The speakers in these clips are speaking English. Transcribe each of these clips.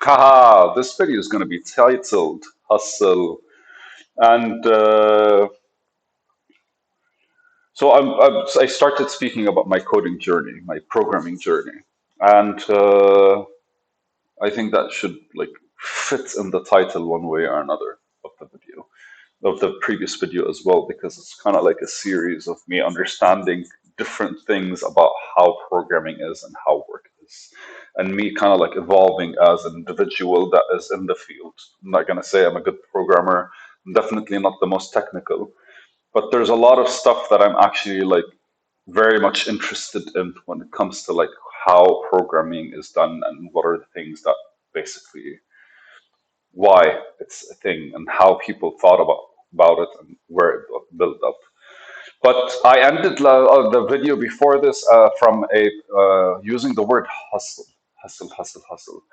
Haha, this video is going to be titled Hustle. And I started speaking about my coding journey, my programming journey. And I think that should like fit in the title one way or another of the video, of the previous video as well, because it's kind of like a series of me understanding different things about how programming is and how work is, and me kind of like evolving as an individual that is in the field. I'm not going to say I'm a good programmer. I'm definitely not the most technical, but there's a lot of stuff that I'm actually like very much interested in when it comes to like how programming is done and what are the things that basically why it's a thing and how people thought about it and where it built up. But I ended the video before this from a using the word hustle, hustle, hustle, hustle.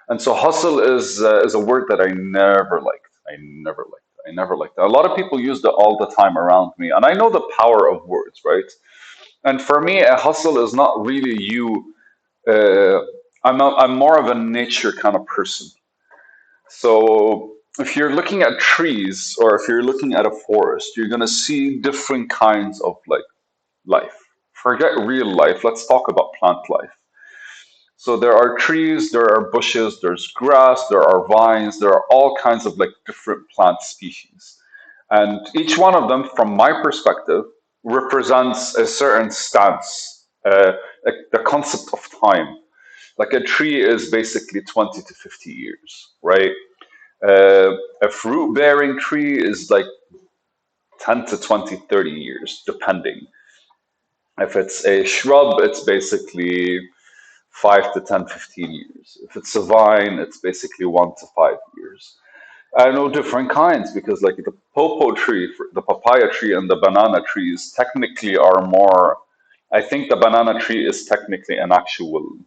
And so hustle is a word that I never liked. I never liked it. I never liked it. A lot of people use it all the time around me, and I know the power of words, right? And for me, a hustle is not really you. Uh, I'm more of a nature kind of person. So if you're looking at trees or if you're looking at a forest, you're gonna see different kinds of like life. Forget real life. Let's talk about plant life. So there are trees, there are bushes, there's grass, there are vines, there are all kinds of like different plant species. And each one of them, from my perspective, represents a certain stance, like the concept of time. Like a tree is basically 20 to 50 years, right? A fruit bearing tree is like 10 to 20, 30 years, depending. If it's a shrub, it's basically 5 to 10, 15 years. If it's a vine, it's basically 1 to 5 years. I know different kinds because, like the popo tree, the papaya tree, and the banana trees technically are more. I think the banana tree is technically an actual,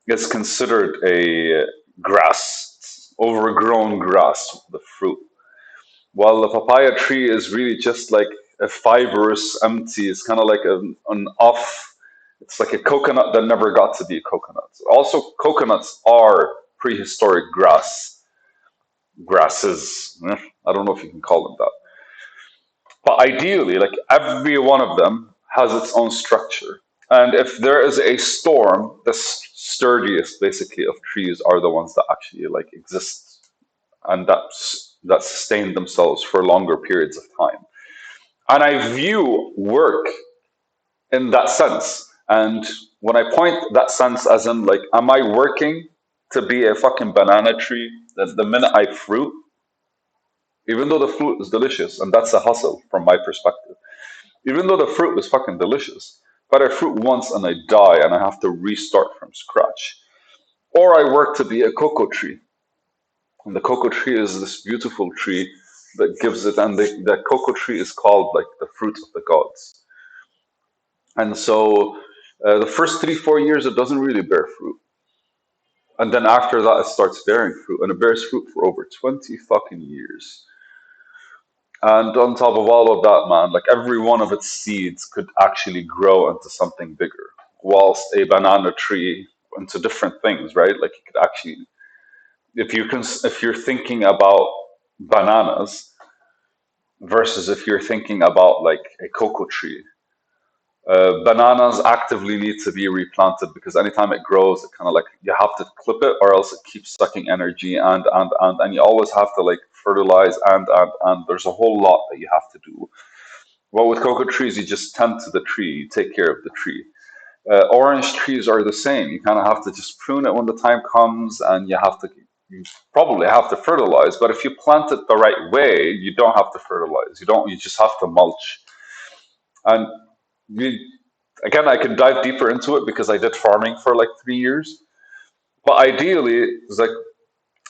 it's considered a grass, overgrown grass, the fruit. While the papaya tree is really just like a fibrous, empty, it's kind of like an off, it's like a coconut that never got to be a coconut. Also, coconuts are prehistoric grasses. I don't know if you can call them that. But ideally, like every one of them has its own structure. And if there is a storm, the sturdiest basically of trees are the ones that actually like exist and that sustain themselves for longer periods of time. And I view work in that sense. And when I point that sense as in like, am I working to be a fucking banana tree that the minute I fruit, even though the fruit is delicious, and that's a hustle from my perspective, even though the fruit is fucking delicious, but I fruit once and I die and I have to restart from scratch. Or I work to be a cocoa tree. And the cocoa tree is this beautiful tree that gives it, and the cocoa tree is called like the fruit of the gods. And so the first 3, 4 years, it doesn't really bear fruit. And then after that, it starts bearing fruit, and it bears fruit for over 20 fucking years. And on top of all of that, man, like every one of its seeds could actually grow into something bigger, whilst a banana tree into different things, right? Like you could actually, if you're thinking about bananas versus if you're thinking about like a cocoa tree, bananas actively need to be replanted because anytime it grows, it kind of like you have to clip it or else it keeps sucking energy and you always have to like fertilize and there's a whole lot that you have to do. Well, with cocoa trees, you just tend to the tree, you take care of the tree. Orange trees are the same. You kind of have to just prune it when the time comes, and you probably have to fertilize. But if you plant it the right way, you don't have to fertilize. You don't. You just have to mulch. And you, again, I can dive deeper into it because I did farming for like 3 years. But ideally, it's like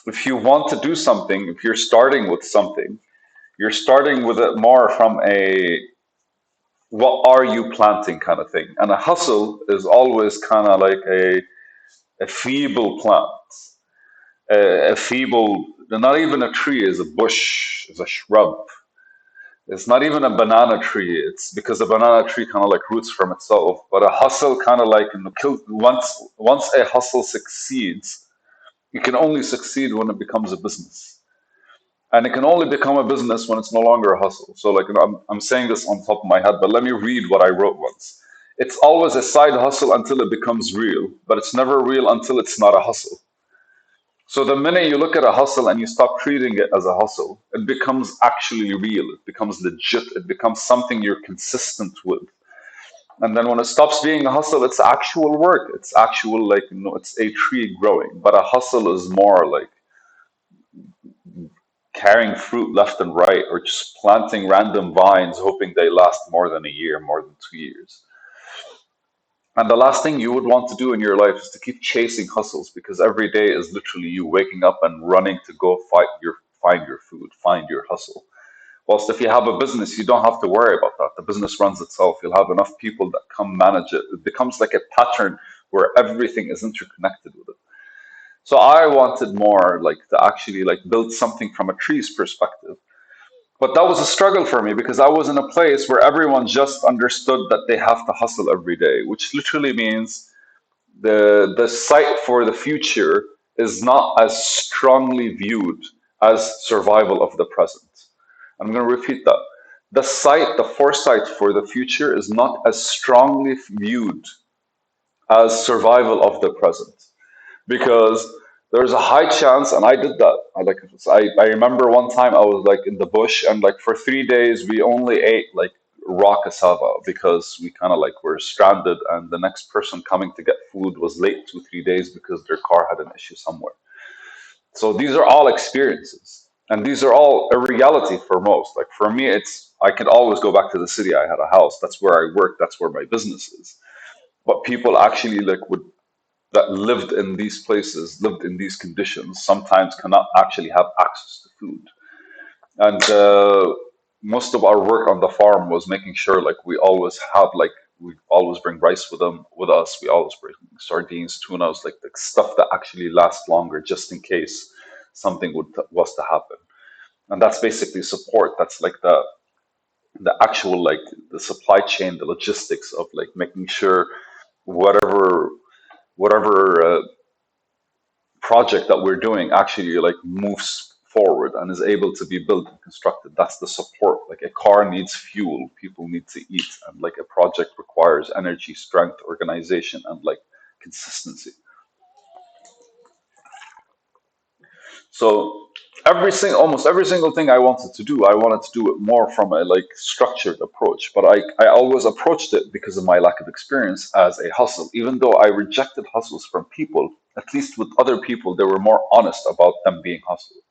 if you want to do something, if you're starting with something, you're starting with it more from a what are you planting kind of thing. And a hustle is always kind of like a feeble plant, a feeble, not even a tree, is a bush, is a shrub. It's not even a banana tree. It's because the banana tree kind of like roots from itself. But a hustle kind of like once a hustle succeeds, You can only succeed when it becomes a business. And it can only become a business when it's no longer a hustle. So, like, I'm saying this on top of my head, but let me read what I wrote once. It's always a side hustle until it becomes real, but it's never real until it's not a hustle. So the minute you look at a hustle and you stop treating it as a hustle, it becomes actually real. It becomes legit. It becomes something you're consistent with. And then when it stops being a hustle, it's actual work. It's actual, like, it's a tree growing. But a hustle is more like carrying fruit left and right, or just planting random vines, hoping they last more than a year, more than 2 years. And the last thing you would want to do in your life is to keep chasing hustles, because every day is literally you waking up and running to go find your food, find your hustle. Whilst if you have a business, you don't have to worry about that. The business runs itself. You'll have enough people that come manage it. It becomes like a pattern where everything is interconnected with it. So I wanted more like to actually like build something from a tree's perspective. But that was a struggle for me because I was in a place where everyone just understood that they have to hustle every day, which literally means the sight for the future is not as strongly viewed as survival of the present. I'm going to repeat that. The foresight for the future is not as strongly viewed as survival of the present, because there's a high chance, and I did that. I remember one time I was like in the bush, and like for 3 days we only ate like raw cassava because we kind of like were stranded, and the next person coming to get food was late 2 3 days because their car had an issue somewhere. So these are all experiences, and these are all a reality for most. Like for me, it's I could always go back to the city. I had a house. That's where I work. That's where my business is. But people actually like would that lived in these places, lived in these conditions, sometimes cannot actually have access to food. And most of our work on the farm was making sure like we always bring rice with us. We always bring sardines, tunas, like the stuff that actually lasts longer, just in case something was to happen. And that's basically support. That's like the actual like the supply chain, the logistics of like making sure whatever whatever project that we're doing actually like moves forward and is able to be built and constructed. That's the support. Like a car needs fuel, people need to eat, and like a project requires energy, strength, organization, and like consistency. So almost every single thing I wanted to do, I wanted to do it more from a like structured approach. But I always approached it because of my lack of experience as a hustle. Even though I rejected hustles from people, at least with other people, they were more honest about them being hustles.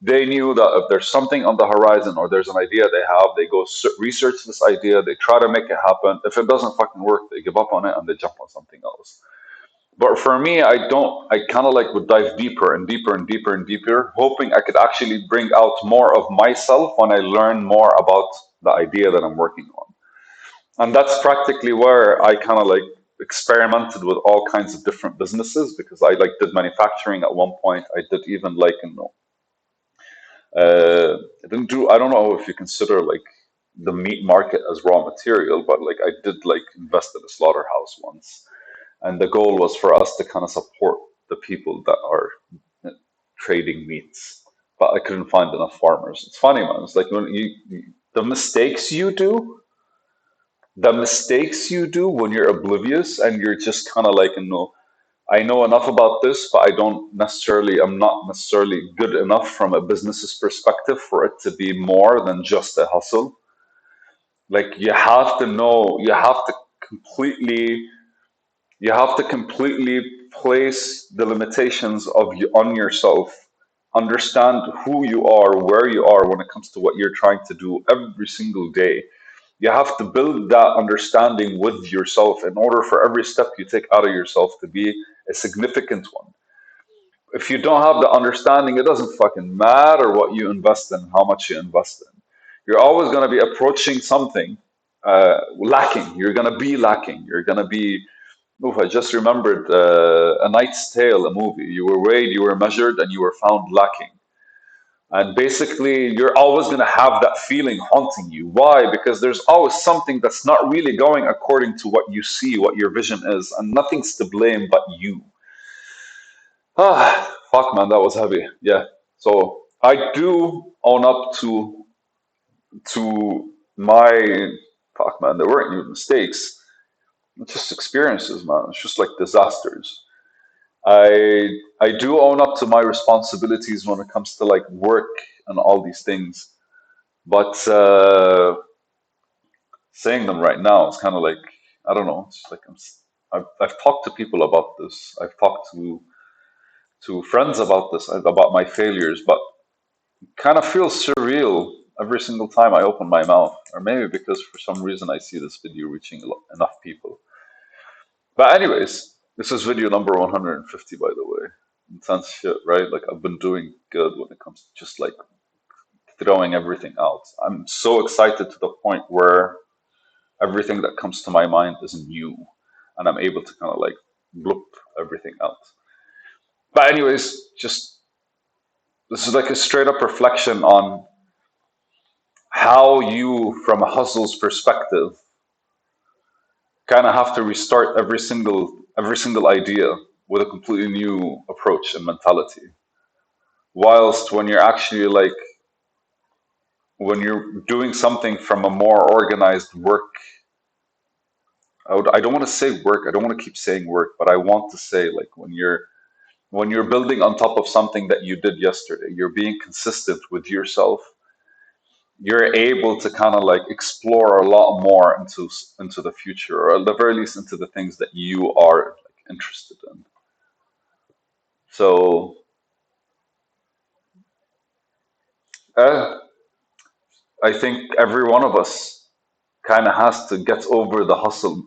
They knew that if there's something on the horizon or there's an idea they have, they go research this idea, they try to make it happen. If it doesn't fucking work, they give up on it and they jump on something else. But for me, I don't. I kind of like would dive deeper and deeper and deeper and deeper, hoping I could actually bring out more of myself when I learn more about the idea that I'm working on. And that's practically where I kind of like experimented with all kinds of different businesses, because I like did manufacturing at one point. I did even like I didn't do. I don't know if you consider like the meat market as raw material, but like I did like invest in a slaughterhouse once, and the goal was for us to kind of support the people that are trading meats. But I couldn't find enough farmers. It's funny, man. It's like when the mistakes you do, the mistakes you do when you're oblivious and you're just kind of like, I know enough about this, but I'm not necessarily good enough from a business's perspective for it to be more than just a hustle. Like you have to know, completely you have to completely place the limitations of you on yourself, understand who you are, where you are when it comes to what you're trying to do every single day. You have to build that understanding with yourself in order for every step you take out of yourself to be a significant one. If you don't have the understanding, it doesn't fucking matter what you invest in, how much you invest in. You're always going to be approaching something lacking. You're going to be lacking. You're going to be. Oof, I just remembered A Knight's Tale, a movie. You were weighed, you were measured, and you were found lacking. And basically, you're always going to have that feeling haunting you. Why? Because there's always something that's not really going according to what you see, what your vision is, and nothing's to blame but you. Ah. Fuck, man, that was heavy. Yeah. So I do own up to my fuck, man. There weren't even mistakes. It's just experiences, man. It's just like disasters. I do own up to my responsibilities when it comes to like work and all these things. But saying them right now is kind of like I don't know. It's like I've talked to people about this. I've talked to friends about this, about my failures, but kind of feels surreal every single time I open my mouth. Or maybe because for some reason I see this video reaching enough people. But anyways, this is video number 150, by the way. Intense shit, right? Like I've been doing good when it comes to just like throwing everything out. I'm so excited to the point where everything that comes to my mind is new, and I'm able to kind of like bloop everything out. But anyways, just this is like a straight up reflection on how you, from a hustle's perspective, kind of have to restart every single idea with a completely new approach and mentality. Whilst when you're actually like when you're doing something from a more organized work, I don't want to say work. I don't want to keep saying work, but I want to say like when you're building on top of something that you did yesterday, you're being consistent with yourself. You're able to kind of like explore a lot more into the future, or at the very least into the things that you are like interested in. So uh, I think every one of us kind of has to get over the hustle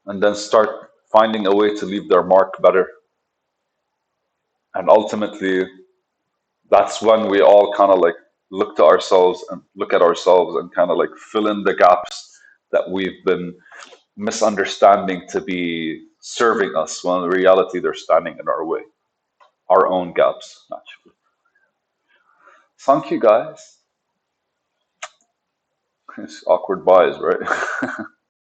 and then start finding a way to leave their mark better. And ultimately, that's when we all kind of like look at ourselves and kind of like fill in the gaps that we've been misunderstanding to be serving us when in reality they're standing in our way, our own gaps, naturally. Thank you, guys. It's awkward buys, right?